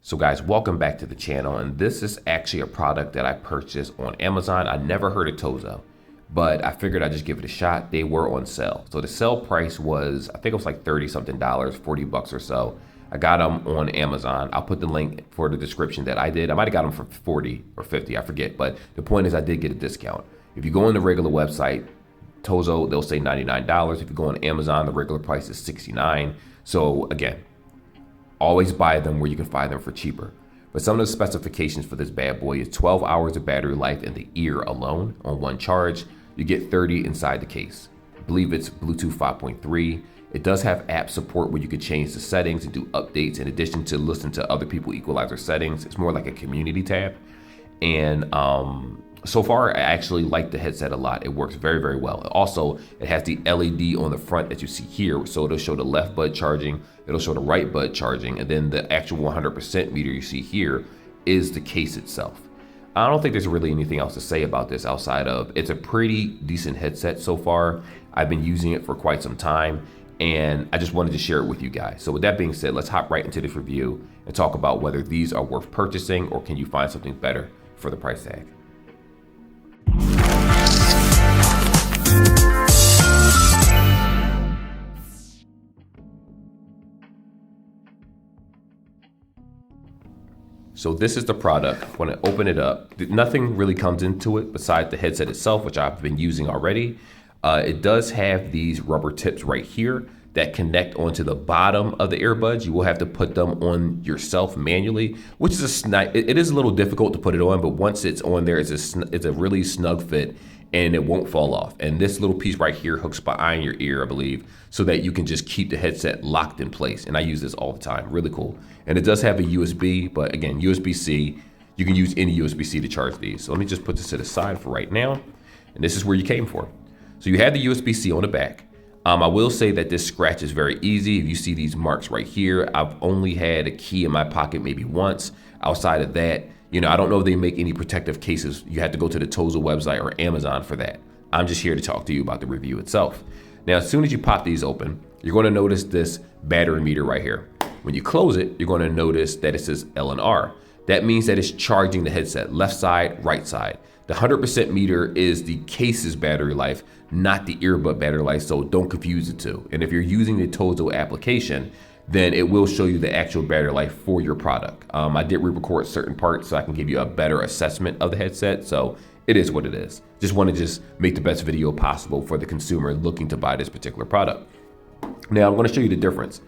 So guys, welcome back to the channel, and this is actually a product that I purchased on Amazon. I never heard of Tozo, but I figured I'd just give it a shot. They were on sale. So the sale price was, I think it was like 30 something dollars, 40 bucks or so. I got them on Amazon. I'll put the link for the description that I did. I might've got them for 40 or 50, I forget. But the point is I did get a discount. If you go on the regular website, Tozo, they'll say $99. If you go on Amazon, the regular price is $69. So again, always buy them where you can find them for cheaper. But some of the specifications for this bad boy is 12 hours of battery life in the ear alone on one charge. You get 30 inside the case. I believe it's Bluetooth 5.3. It does have app support where you can change the settings and do updates in addition to listen to other people equalizer settings. It's more like a community tab. And so far, I actually like the headset a lot. It works very, very well. Also, it has the LED on the front that you see here. So it'll show the left bud charging, it'll show the right bud charging, and then the actual 100% meter you see here is the case itself. I don't think there's really anything else to say about this outside of it's a pretty decent headset so far. I've been using it for quite some time, and I just wanted to share it with you guys. So with that being said, let's hop right into this review and talk about whether these are worth purchasing or can you find something better for the price tag. So this is the product. When I open it up, nothing really comes into it besides the headset itself, which I've been using already. It does have these rubber tips right here that connect onto the bottom of the earbuds. You will have to put them on yourself manually, which is it is a little difficult to put it on, but once it's on there, it's a really snug fit and it won't fall off. And this little piece right here hooks behind your ear, I believe, so that you can just keep the headset locked in place. And I use this all the time, really cool. And it does have a USB, but again, USB-C, you can use any USB-C to charge these. So let me just put this to the side for right now. And this is where you came for. So you have the USB-C on the back. I will say that this scratch is very easy. If you see these marks right here, I've only had a key in my pocket maybe once. Outside of that, you know, I don't know if they make any protective cases. You have to go to the Tozo website or Amazon for that. I'm just here to talk to you about the review itself. Now, as soon as you pop these open, you're going to notice this battery meter right here. When you close it, you're going to notice that it says L and R. That means that it's charging the headset, left side, right side. The 100% meter is the case's battery life, not the earbud battery life, so don't confuse the two. And if you're using the Tozo application, then it will show you the actual battery life for your product. I did re-record certain parts so I can give you a better assessment of the headset, so it is what it is. Just want to make the best video possible for the consumer looking to buy this particular product. Now I'm going to show you the difference.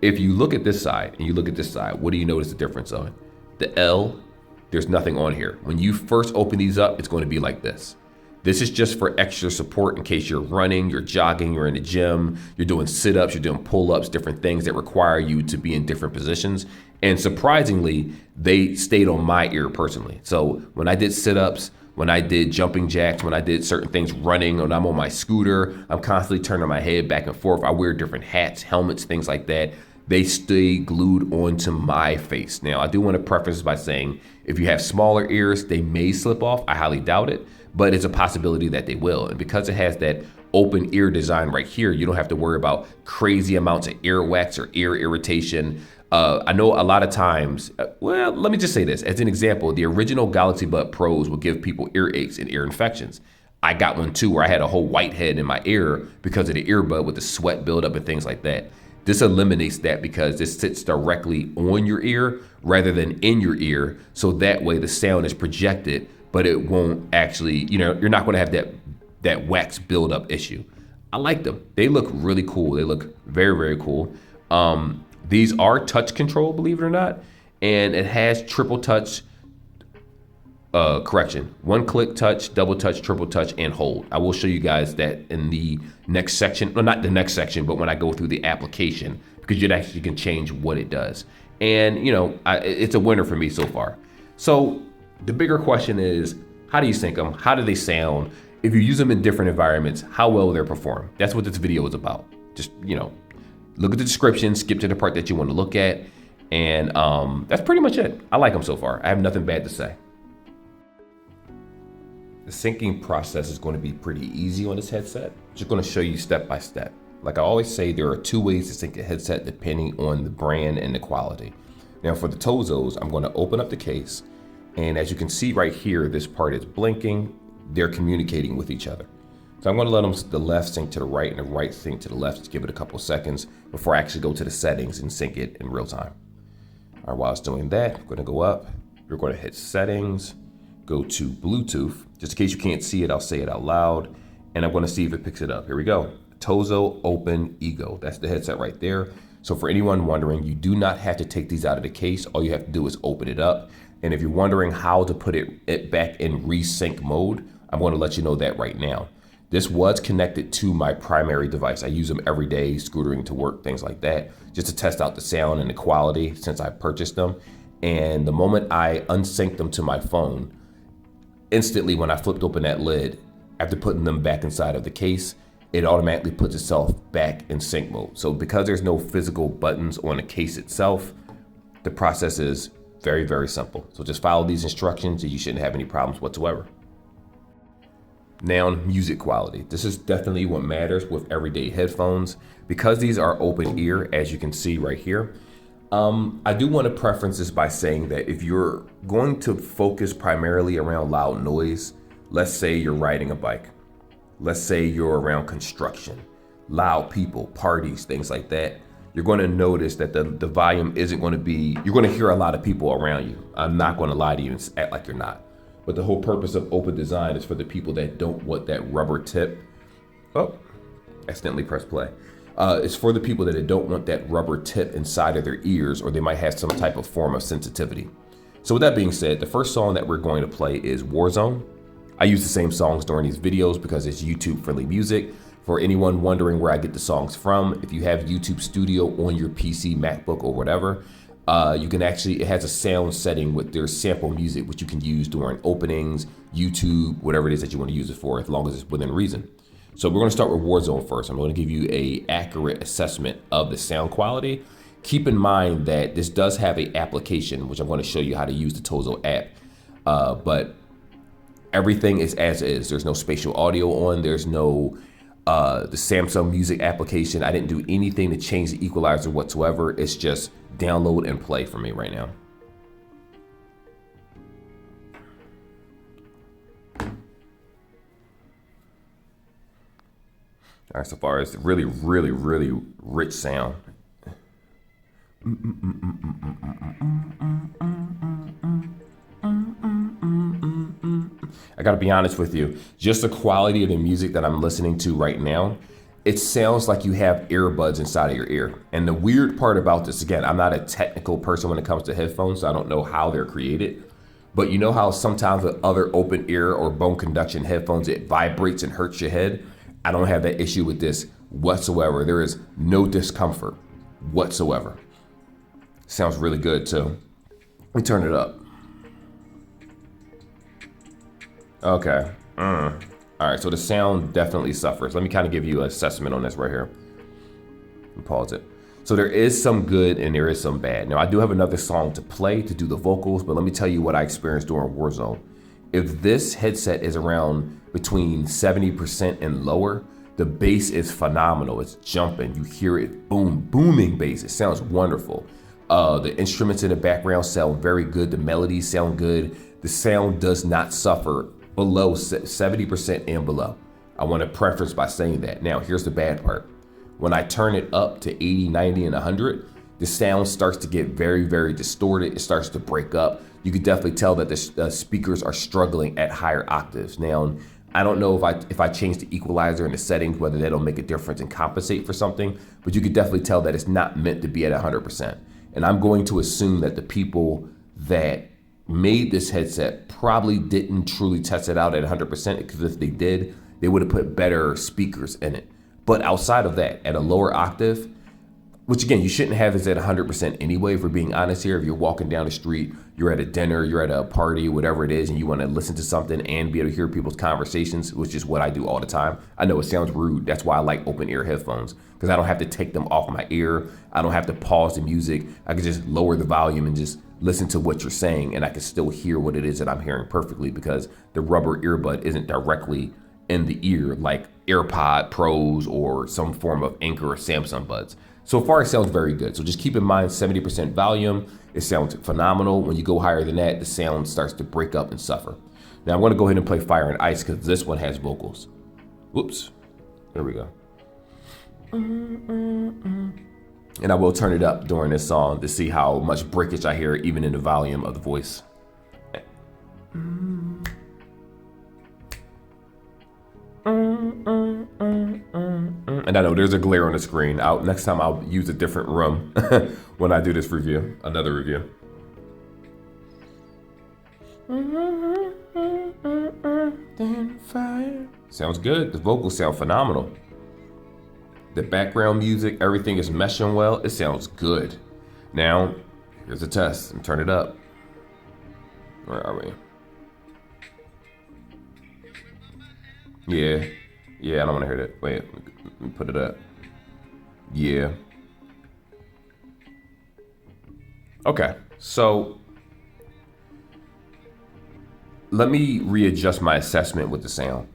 If you look at this side and you look at this side, what do you notice the difference on? The L, there's nothing on here. When you first open these up, it's going to be like this. This is just for extra support in case you're running, you're jogging, you're in the gym, you're doing sit-ups, you're doing pull-ups, different things that require you to be in different positions. And surprisingly, they stayed on my ear personally. So when I did sit-ups, when I did jumping jacks, when I did certain things running, when I'm on my scooter, I'm constantly turning my head back and forth. I wear different hats, helmets, things like that. They stay glued onto my face. Now, I do want to preface by saying, if you have smaller ears, they may slip off. I highly doubt it, but it's a possibility that they will. And because it has that open ear design right here, you don't have to worry about crazy amounts of earwax or ear irritation. I know a lot of times, well, let me just say this. As an example, the original Galaxy Bud Pros will give people earaches and ear infections. I got one too where I had a whole whitehead in my ear because of the earbud with the sweat buildup and things like that. This eliminates that because this sits directly on your ear rather than in your ear. So that way the sound is projected, but it won't actually, you know, you're not going to have that wax buildup issue. I like them. They look really cool. They look very, very cool. These are touch control, believe it or not. And it has triple touch, correction, one click touch, double touch, triple touch, and hold. I will show you guys that in the next section. Well, not the next section, but when I go through the application, because you actually can change what it does. And you know, it's a winner for me so far. So the bigger question is, how do you sync them? How do they sound? If you use them in different environments, how well they perform? That's what this video is about. Just, you know, look at the description, skip to the part that you want to look at. And that's pretty much it. I like them so far. I have nothing bad to say. The syncing process is going to be pretty easy on this headset. Just going to show you step by step. Like I always say, there are two ways to sync a headset depending on the brand and the quality. Now for the Tozos, I'm going to open up the case. And as you can see right here, this part is blinking. They're communicating with each other. So I'm going to let them, the left sync to the right and the right sync to the left. Just give it a couple of seconds before I actually go to the settings and sync it in real time. All right, while it's doing that, I'm going to go up. We're going to hit settings, go to Bluetooth. Just in case you can't see it, I'll say it out loud. And I'm going to see if it picks it up. Here we go. Tozo OpenEgo. That's the headset right there. So for anyone wondering, you do not have to take these out of the case. All you have to do is open it up. And if you're wondering how to put it back in resync mode, I'm going to let you know that right now. This was connected to my primary device. I use them every day, scootering to work, things like that, just to test out the sound and the quality since I purchased them. And the moment I unsynced them to my phone, instantly when I flipped open that lid, after putting them back inside of the case, it automatically puts itself back in sync mode. So because there's no physical buttons on the case itself, the process is very, very simple. So just follow these instructions and you shouldn't have any problems whatsoever. Now, music quality. This is definitely what matters with everyday headphones. Because these are open ear, as you can see right here, I do want to preference this by saying that if you're going to focus primarily around loud noise, let's say you're riding a bike, let's say you're around construction, loud people, parties, things like that, you're going to notice that the volume isn't going to be, you're going to hear a lot of people around you. I'm not going to lie to you and act like you're not. But the whole purpose of open design is for the people that don't want that rubber tip. Oh, accidentally pressed play. It's for the people that don't want that rubber tip inside of their ears, or they might have some type of form of sensitivity. So with that being said, the first song that we're going to play is Warzone. I use the same songs during these videos because it's YouTube friendly music. For anyone wondering where I get the songs from, if you have YouTube Studio on your PC, MacBook, or whatever, you can actually, it has a sound setting with their sample music, which you can use during openings, YouTube, whatever it is that you want to use it for, as long as it's within reason. So we're going to start with Warzone first. I'm going to give you a accurate assessment of the sound quality. Keep in mind that this does have an application, which I'm going to show you how to use the Tozo app. But everything is as is. There's no spatial audio on. There's no the Samsung Music application. I didn't do anything to change the equalizer whatsoever. It's just download and play for me right now. All right, so far it's really, really, really rich sound. I gotta be honest with you, just the quality of the music that I'm listening to right now, it sounds like you have earbuds inside of your ear. And the weird part about this, again, I'm not a technical person when it comes to headphones, so I don't know how they're created. But you know how sometimes with other open ear or bone conduction headphones, it vibrates and hurts your head? I don't have that issue with this whatsoever. There is no discomfort whatsoever. Sounds really good too. Let me turn it up. Okay. All right, so the sound definitely suffers. Let me kind of give you an assessment on this right here. Pause it. So there is some good and there is some bad. Now I do have another song to play to do the vocals, but let me tell you what I experienced during Warzone. If this headset is around between 70% and lower, the bass is phenomenal. It's jumping. You hear it booming bass. It sounds wonderful. The instruments in the background sound very good. The melodies sound good. The sound does not suffer below 70% and below. I want to preface by saying that. Now, here's the bad part. When I turn it up to 80, 90, and 100, the sound starts to get very, very distorted. It starts to break up. You could definitely tell that the speakers are struggling at higher octaves. Now, I don't know if I change the equalizer and the settings, whether that'll make a difference and compensate for something, but you could definitely tell that it's not meant to be at 100%. And I'm going to assume that the people that made this headset probably didn't truly test it out at 100%, because if they did, they would have put better speakers in it. But outside of that, at a lower octave, which again, you shouldn't have this at 100% anyway, if we're being honest here. If you're walking down the street, you're at a dinner, you're at a party, whatever it is, and you want to listen to something and be able to hear people's conversations, which is what I do all the time. I know it sounds rude. That's why I like open ear headphones, because I don't have to take them off my ear. I don't have to pause the music. I can just lower the volume and just listen to what you're saying, and I can still hear what it is that I'm hearing perfectly, because the rubber earbud isn't directly in the ear like AirPod Pros or some form of Anchor or Samsung buds. So far, it sounds very good. So just keep in mind 70% volume. It sounds phenomenal. When you go higher than that, the sound starts to break up and suffer. Now I'm going to go ahead and play Fire and Ice because this one has vocals. Whoops. There we go. And I will turn it up during this song to see how much breakage I hear even in the volume of the voice. And I know there's a glare on the screen. Next time I'll use a different room when I do this review, another review. Sounds good. The vocals sound phenomenal. The background music, everything is meshing well. It sounds good. Now, here's a test. And turn it up. Where are we? Yeah. Yeah, I don't want to hear that. Wait, let me put it up. Yeah. Okay, so let me readjust my assessment with the sound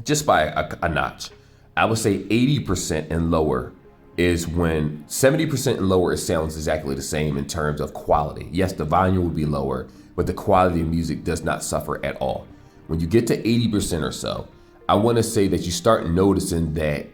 just by a notch. I would say 80% and lower is when 70% and lower, it sounds exactly the same in terms of quality. Yes, the volume will be lower, but the quality of music does not suffer at all. When you get to 80% or so, I want to say that you start noticing that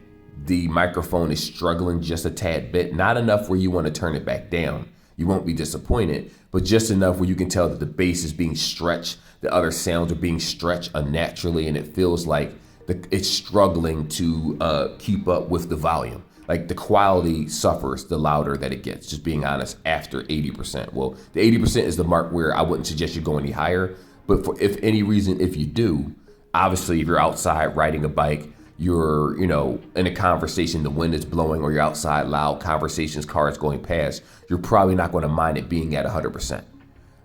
the microphone is struggling just a tad bit, not enough where you want to turn it back down. You won't be disappointed, but just enough where you can tell that the bass is being stretched, the other sounds are being stretched unnaturally, and it feels like it's struggling to keep up with the volume. Like the quality suffers the louder that it gets, just being honest, after 80%. Well, the 80% is the mark where I wouldn't suggest you go any higher, but for if any reason, if you do, obviously if you're outside riding a bike, you're, in a conversation, the wind is blowing, or you're outside, loud conversations, cars going past, you're probably not going to mind it being at 100%.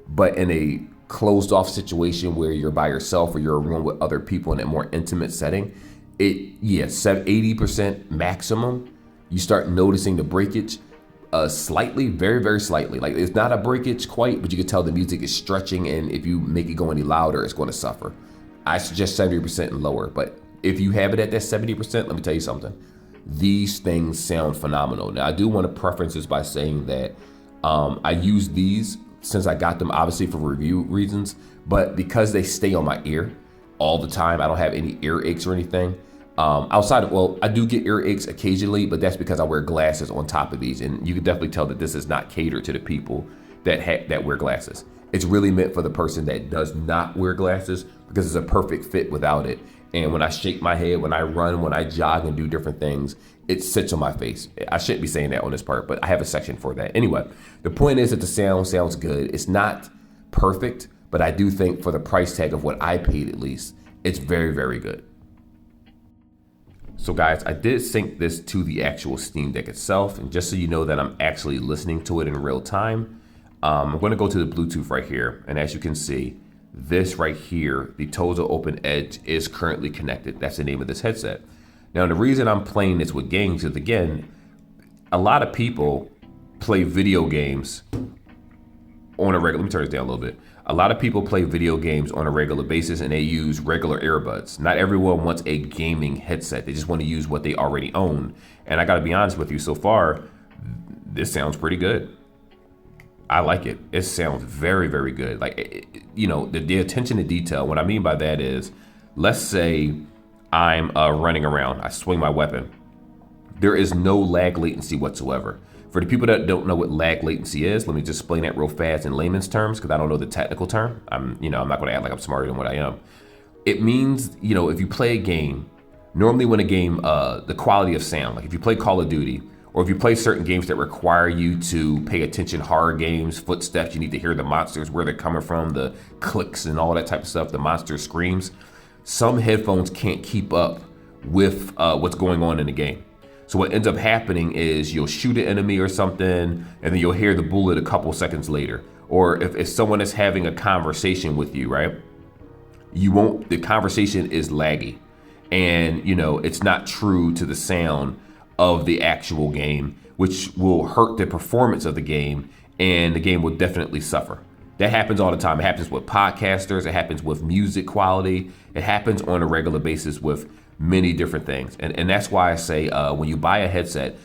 But in a closed off situation where you're by yourself or you're in a room with other people in a more intimate setting, 80% maximum, you start noticing the breakage slightly, very, very slightly. Like it's not a breakage quite, but you can tell the music is stretching, and if you make it go any louder, it's going to suffer. I suggest 70% and lower, but if you have it at that 70%, let me tell you something. These things sound phenomenal. Now, I do want to preference this by saying that I use these since I got them, obviously for review reasons, but because they stay on my ear all the time, I don't have any ear aches or anything. I do get ear aches occasionally, but that's because I wear glasses on top of these, and you can definitely tell that this is not catered to the people that wear glasses. It's really meant for the person that does not wear glasses because it's a perfect fit without it. And when I shake my head, when I run, when I jog and do different things, it sits on my face. I shouldn't be saying that on this part, but I have a section for that. Anyway, the point is that the sound sounds good. It's not perfect, but I do think for the price tag of what I paid at least, it's very, very good. So guys, I did sync this to the actual Steam Deck itself. And just so you know that I'm actually listening to it in real time, I'm going to go to the Bluetooth right here. And as you can see, this right here, the Tozo OpenEgo, is currently connected. That's the name of this headset. Now, the reason I'm playing this with games is, again, a lot of people play video games on a regular, let me turn this down a little bit. A lot of people play video games on a regular basis and they use regular earbuds. Not everyone wants a gaming headset. They just want to use what they already own. And I got to be honest with you, so far, this sounds pretty good. I like it. It sounds very, very good. Like, the attention to detail. What I mean by that is, let's say I'm running around. I swing my weapon. There is no lag latency whatsoever. For the people that don't know what lag latency is, let me just explain that real fast in layman's terms because I don't know the technical term. I'm not going to act like I'm smarter than what I am. It means, if you play a game, normally when a game, the quality of sound, like if you play Call of Duty, or if you play certain games that require you to pay attention, horror games, footsteps, you need to hear the monsters, where they're coming from, the clicks and all that type of stuff, the monster screams. Some headphones can't keep up with what's going on in the game. So what ends up happening is you'll shoot an enemy or something, and then you'll hear the bullet a couple seconds later. Or if someone is having a conversation with you, right? The conversation is laggy. And, it's not true to the sound of the actual game, which will hurt the performance of the game, and the game will definitely suffer. That happens all the time. It happens with podcasters. It happens with music quality. It happens on a regular basis with many different things. And that's why I say when you buy a headset,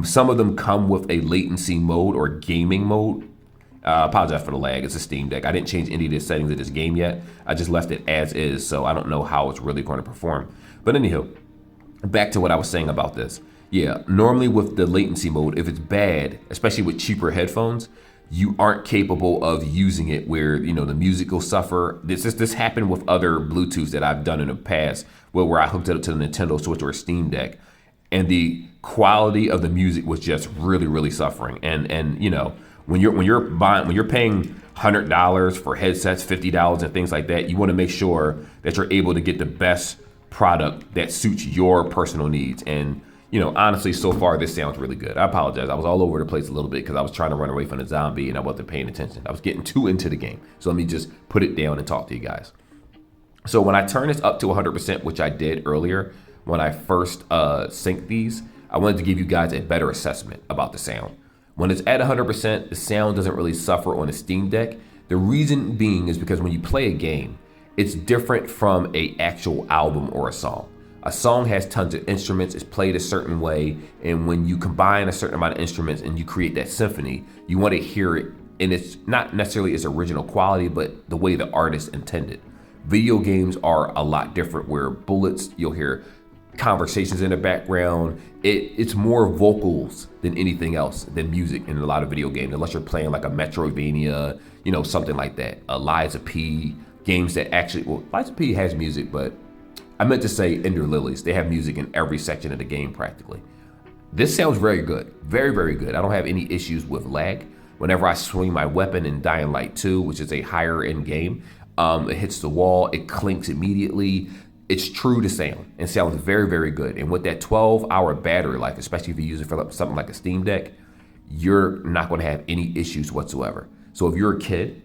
Some of them come with a latency mode or gaming mode. I apologize for the lag. It's a Steam Deck. I didn't change any of the settings of this game yet. I just left it as is, so I don't know how it's really going to perform. But anywho, back to what I was saying about this. Yeah, normally with the latency mode, if it's bad, especially with cheaper headphones, you aren't capable of using it where, the music will suffer. This happened with other Bluetooths that I've done in the past where I hooked it up to the Nintendo Switch or a Steam Deck, and the quality of the music was just really, really suffering. And when you're paying $100 for headsets, $50 and things like that, you want to make sure that you're able to get the best product that suits your personal needs. And honestly, so far this sounds really good. I apologize. I was all over the place a little bit because I was trying to run away from the zombie and I wasn't paying attention. I was getting too into the game. So let me just put it down and talk to you guys. So when I turn this up to 100%, which I did earlier when I first synced these, I wanted to give you guys a better assessment about the sound. When it's at 100%, the sound doesn't really suffer on a Steam Deck. The reason being is because when you play a game, it's different from an actual album or a song. A song has tons of instruments, it's played a certain way, and when you combine a certain amount of instruments and you create that symphony, you want to hear it, and it's not necessarily its original quality, but the way the artist intended. Video games are a lot different, where bullets, you'll hear conversations in the background. It's more vocals than anything else than music in a lot of video games, unless you're playing like a Metroidvania, something like that. Lies of P, games that actually, Lies of P has music, but I meant to say Ender Lilies. They have music in every section of the game practically. This sounds very good, very, very good. I don't have any issues with lag. Whenever I swing my weapon in Dying Light 2, which is a higher end game, it hits the wall, it clinks immediately. It's true to sound and sounds very, very good. And with that 12-hour battery life, especially if you use it for something like a Steam Deck, you're not going to have any issues whatsoever. So if you're a kid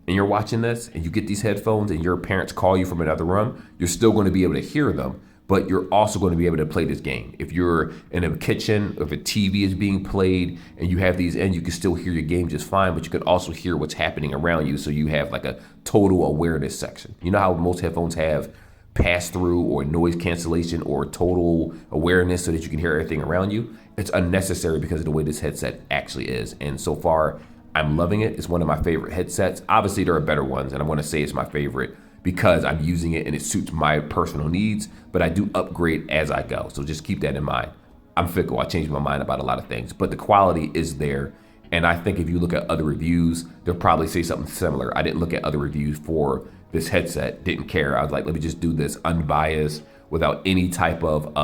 and you're watching this and you get these headphones and your parents call you from another room, you're still going to be able to hear them, but you're also going to be able to play this game. If you're in a kitchen, if a TV is being played and you have these in, you can still hear your game just fine, but you can also hear what's happening around you. So you have like a total awareness section. You know how most headphones have pass-through or noise cancellation or total awareness so that you can hear everything around you? It's unnecessary because of the way this headset actually is. And so far, I'm loving it. It's one of my favorite headsets. Obviously, there are better ones, and I want to say it's my favorite because I'm using it and it suits my personal needs, but I do upgrade as I go. So just keep that in mind. I'm fickle. I change my mind about a lot of things, but the quality is there. And I think if you look at other reviews, they'll probably say something similar. I didn't look at other reviews for this headset, didn't care. I was like, let me just do this unbiased without any type of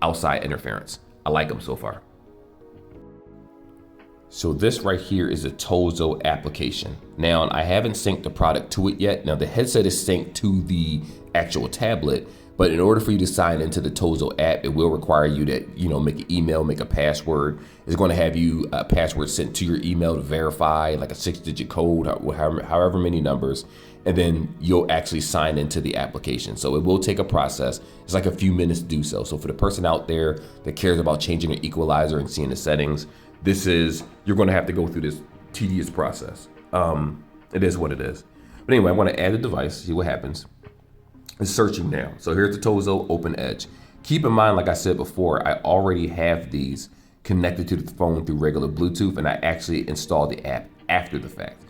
outside interference. I like them so far. So this right here is a Tozo application. Now, I haven't synced the product to it yet. Now, the headset is synced to the actual tablet, but in order for you to sign into the Tozo app, it will require you to, make an email, make a password. It's going to have you a password sent to your email to verify, like a 6-digit code, however many numbers, and then you'll actually sign into the application. So it will take a process. It's like a few minutes to do so. So for the person out there that cares about changing an equalizer and seeing the settings, you're going to have to go through this tedious process. It is what it is. But anyway, I want to add a device, see what happens. It's searching now. So here's the Tozo OpenEgo. Keep in mind, like I said before, I already have these connected to the phone through regular Bluetooth, and I actually installed the app after the fact.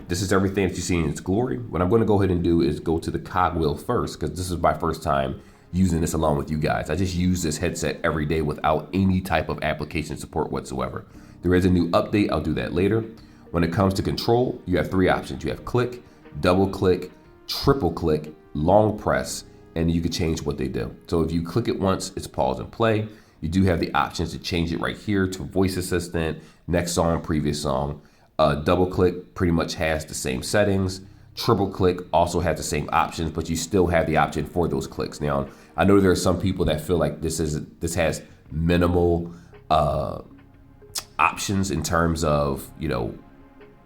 This is everything that you see in its glory. What I'm going to go ahead and do is go to the cogwheel first, because this is my first time using this along with you guys. I just use this headset every day without any type of application support whatsoever. There is a new update. I'll do that later. When it comes to control, you have 3 options. You have click, double click, triple click, long press, and you can change what they do. So if you click it once, it's pause and play. You do have the options to change it right here to voice assistant, next song, previous song. Double click pretty much has the same settings. Triple click also has the same options, but you still have the option for those clicks. Now, I know there are some people that feel like this has minimal options in terms of,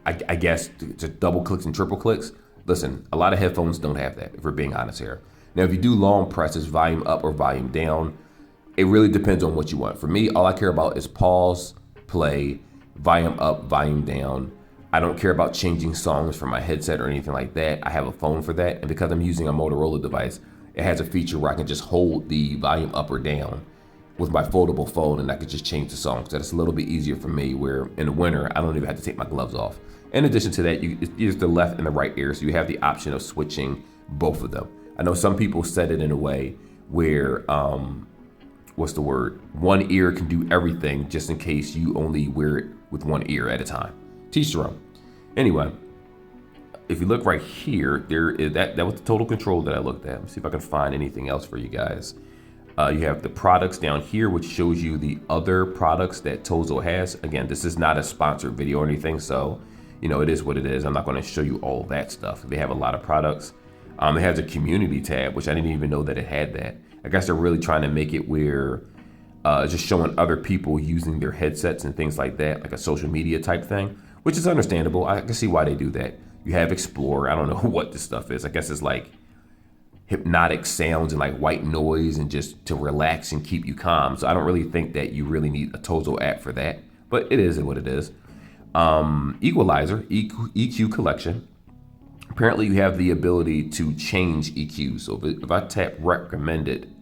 I guess to double clicks and triple clicks. Listen, a lot of headphones don't have that, if we're being honest here. Now, if you do long presses, volume up or volume down, it really depends on what you want. For me, all I care about is pause, play, volume up, volume down. I don't care about changing songs from my headset or anything like that. I have a phone for that. And because I'm using a Motorola device, it has a feature where I can just hold the volume up or down with my foldable phone, and I could just change the songs. That's a little bit easier for me, where in the winter, I don't even have to take my gloves off. In addition to that, it's the left and the right ear, so you have the option of switching both of them. I know some people set it in a way where, what's the word? One ear can do everything, just in case you only wear it with one ear at a time. Teach your own. Anyway, if you look right here, that was the total control that I looked at. Let me see if I can find anything else for you guys. You have the products down here, which shows you the other products that Tozo has. Again, this is not a sponsored video or anything, so it is what it is. I'm not going to show you all that stuff. They have a lot of products. It has a community tab, which I didn't even know that it had that. I guess they're really trying to make it where just showing other people using their headsets and things like that, like a social media type thing, which is understandable. I can see why they do that. You have Explore. I don't know what this stuff is. I guess it's like hypnotic sounds and like white noise and just to relax and keep you calm. So I don't really think that you really need a Tozo app for that, but it is what it is. Equalizer, EQ collection. Apparently you have the ability to change EQs. So if I tap recommended,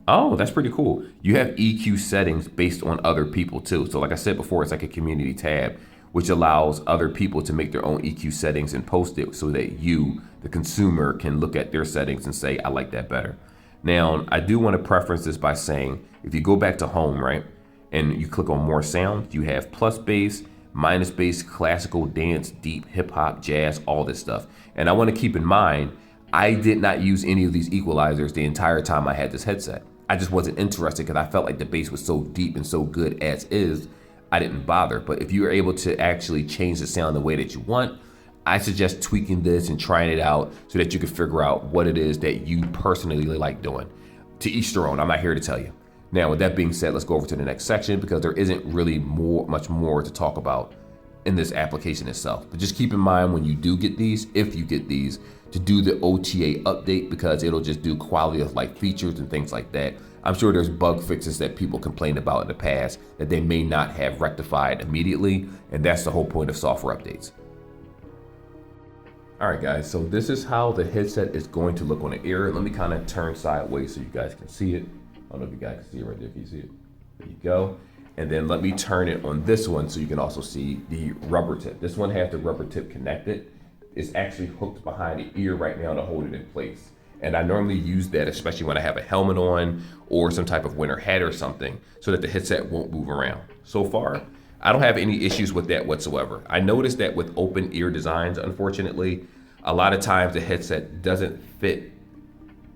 oh, that's pretty cool. You have EQ settings based on other people too. So like I said before, it's like a community tab, which allows other people to make their own EQ settings and post it so that you, the consumer, can look at their settings and say, I like that better. Now, I do want to preference this by saying, if you go back to home, right, and you click on more sound, you have plus bass, minus bass, classical, dance, deep, hip hop, jazz, all this stuff. And I want to keep in mind, I did not use any of these equalizers the entire time I had this headset. I just wasn't interested because I felt like the bass was so deep and so good as is, I didn't bother. But if you are able to actually change the sound the way that you want, I suggest tweaking this and trying it out so that you can figure out what it is that you personally like doing. To each their own. I'm not here to tell you. Now, with that being said, let's go over to the next section because there isn't really much more to talk about in this application itself. But just keep in mind when you do get these, if you get these, to do the OTA update because it'll just do quality of life features and things like that. I'm sure there's bug fixes that people complained about in the past that they may not have rectified immediately, and that's the whole point of software updates. All right, guys, so this is how the headset is going to look on the ear. Let me kind of turn sideways so you guys can see it. I don't know if you guys can see it right there. Can you see it? There you go. And then let me turn it on this one so you can also see the rubber tip. This one has the rubber tip connected. It's actually hooked behind the ear right now to hold it in place. And I normally use that, especially when I have a helmet on or some type of winter hat or something, so that the headset won't move around. So far, I don't have any issues with that whatsoever. I noticed that with open ear designs, unfortunately, a lot of times the headset doesn't fit.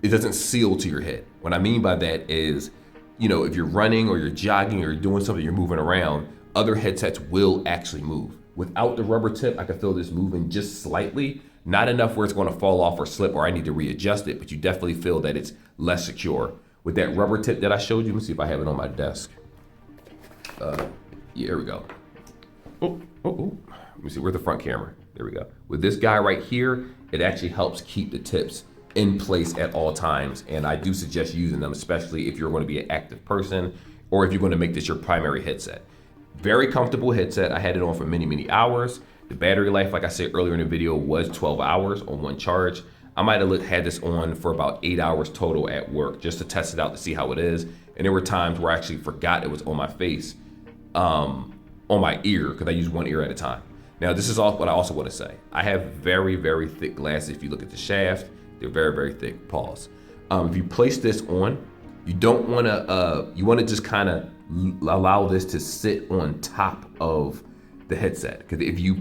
It doesn't seal to your head. What I mean by that is, if you're running or you're jogging or you're doing something, you're moving around, other headsets will actually move. Without the rubber tip, I can feel this moving just slightly, not enough where it's going to fall off or slip or I need to readjust it, but you definitely feel that it's less secure. With that rubber tip that I showed you, let me see if I have it on my desk. Yeah, here we go. Oh. Let me see, where's the front camera? There we go. With this guy right here, it actually helps keep the tips in place at all times. And I do suggest using them, especially if you're going to be an active person or if you're going to make this your primary headset. Very comfortable headset. I had it on for many, many hours. The battery life, like I said earlier in the video, was 12 hours on one charge. I might have had this on for about 8 hours total at work just to test it out to see how it is. And there were times where I actually forgot it was on my face, on my ear, because I use one ear at a time. Now, this is all what I also want to say. I have very, very thick glasses. If you look at the shaft, they're very, very thick. Pause. If you place this on, you don't want to, you want to just kind of allow this to sit on top of the headset. Because if you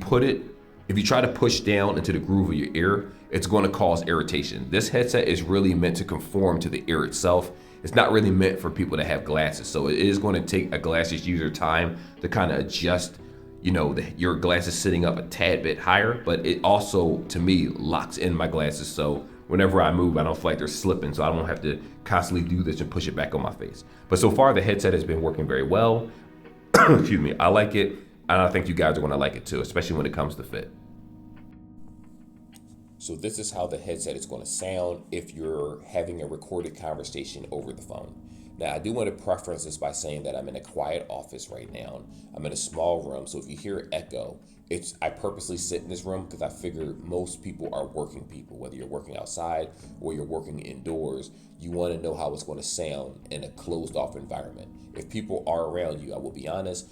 try to push down into the groove of your ear, it's going to cause irritation. This headset is really meant to conform to the ear itself. It's not really meant for people that have glasses. So it is going to take a glasses user time to kind of adjust, your glasses sitting up a tad bit higher, but it also, to me, locks in my glasses. So whenever I move, I don't feel like they're slipping, so I don't have to constantly do this and push it back on my face. But so far, the headset has been working very well. Excuse me, I like it, and I think you guys are gonna like it too, especially when it comes to fit. So this is how the headset is gonna sound if you're having a recorded conversation over the phone. Now, I do want to preference this by saying that I'm in a quiet office right now. I'm in a small room, so if you hear echo, I purposely sit in this room because I figure most people are working people. Whether you're working outside or you're working indoors, you want to know how it's going to sound in a closed off environment. If people are around you, I will be honest,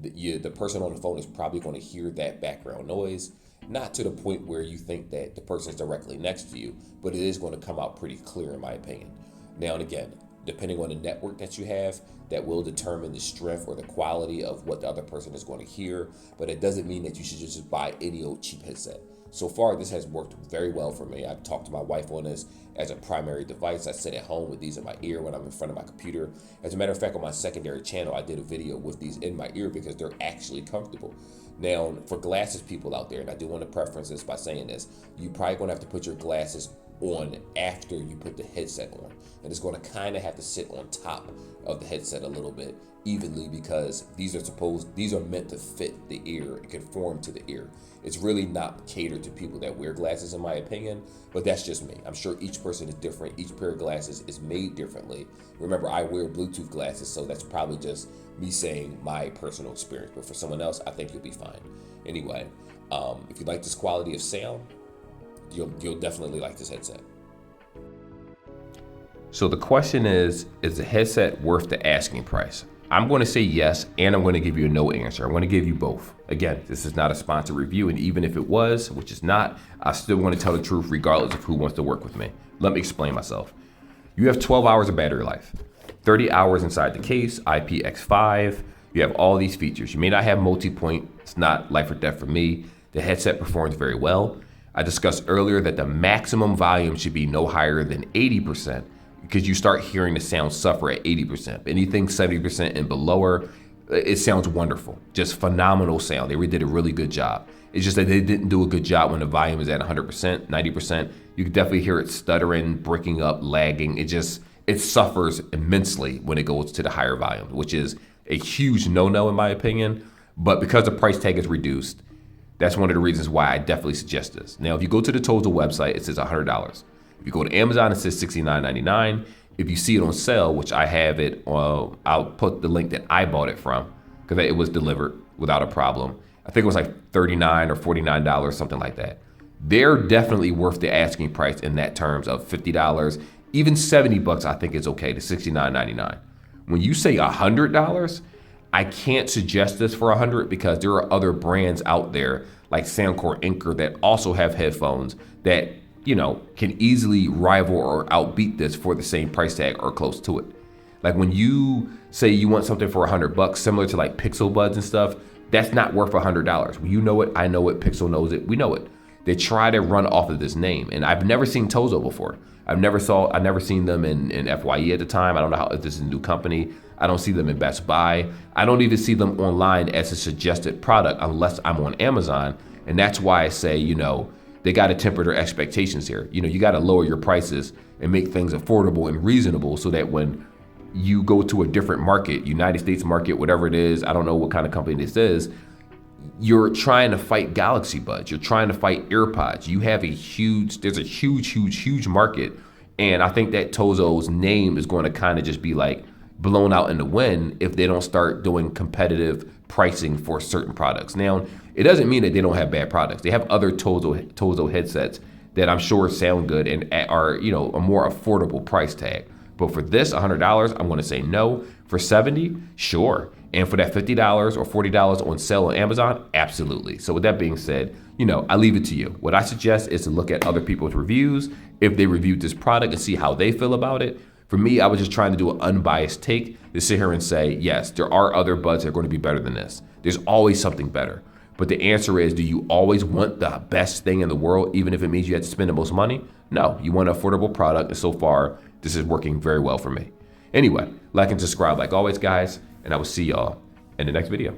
the person on the phone is probably going to hear that background noise. Not to the point where you think that the person is directly next to you, but it is going to come out pretty clear in my opinion. Now and again, depending on the network that you have, that will determine the strength or the quality of what the other person is going to hear, but it doesn't mean that you should just buy any old cheap headset. So far, this has worked very well for me. I've talked to my wife on this as a primary device. I sit at home with these in my ear when I'm in front of my computer. As a matter of fact, on my secondary channel, I did a video with these in my ear because they're actually comfortable. Now, for glasses people out there, and I do want to preference this by saying this, you probably going to have to put your glasses on after you put the headset on. And it's going to kind of have to sit on top of the headset a little bit evenly because these are meant to fit the ear and conform to the ear. It's really not catered to people that wear glasses in my opinion, but that's just me. I'm sure each person is different. Each pair of glasses is made differently. Remember, I wear Bluetooth glasses, so that's probably just me saying my personal experience. But for someone else, I think you'll be fine. Anyway, if you like this quality of sound, you'll definitely like this headset. So the question is the headset worth the asking price? I'm going to say yes, and I'm going to give you a no answer. I want to give you both. Again, this is not a sponsored review, and even if it was, which is not, I still want to tell the truth regardless of who wants to work with me. Let me explain myself. You have 12 hours of battery life, 30 hours inside the case, IPX5. You have all these features. You may not have multi-point. It's not life or death for me. The headset performs very well. I discussed earlier that the maximum volume should be no higher than 80% because you start hearing the sound suffer at 80%. Anything 70% and below, it sounds wonderful. Just phenomenal sound. They did a really good job. It's just that they didn't do a good job when the volume is at 100%, 90%. You can definitely hear it stuttering, breaking up, lagging. It suffers immensely when it goes to the higher volume, which is a huge no-no in my opinion. But because the price tag is reduced, that's one of the reasons why I definitely suggest this. Now, if you go to the Tozo website, it says $100. If you go to Amazon, it says $69.99. If you see it on sale, which I have it, I'll put the link that I bought it from because it was delivered without a problem. I think it was like $39 or $49, something like that. They're definitely worth the asking price in that terms of $50. Even $70 I think is okay to $69.99. When you say $100, I can't suggest this for $100 because there are other brands out there like Soundcore Anchor that also have headphones that, can easily rival or outbeat this for the same price tag or close to it. Like when you say you want something for $100, similar to like Pixel Buds and stuff, that's not worth $100. You know it, I know it, Pixel knows it, we know it. They try to run off of this name, and I've never seen Tozo before. I've never seen them in FYE at the time. I don't know if this is a new company. I don't see them in Best Buy. I don't even see them online as a suggested product unless I'm on Amazon. And that's why I say, they got to temper their expectations here. You got to lower your prices and make things affordable and reasonable so that when you go to a different market, United States market, whatever it is, I don't know what kind of company this is, you're trying to fight Galaxy Buds. You're trying to fight AirPods. There's a huge market. And I think that Tozo's name is going to kind of just be like blown out in the wind if they don't start doing competitive pricing for certain products. Now, it doesn't mean that they don't have bad products. They have other Tozo headsets that I'm sure sound good and are, a more affordable price tag. But for this $100, I'm going to say no. For $70, sure. And for that $50 or $40 on sale on Amazon, absolutely. So with that being said, I leave it to you. What I suggest is to look at other people's reviews, if they reviewed this product and see how they feel about it. For me, I was just trying to do an unbiased take to sit here and say, yes, there are other buds that are going to be better than this. There's always something better. But the answer is, do you always want the best thing in the world, even if it means you have to spend the most money? No, you want an affordable product. And so far, this is working very well for me. Anyway, like and subscribe like always, guys. And I will see y'all in the next video.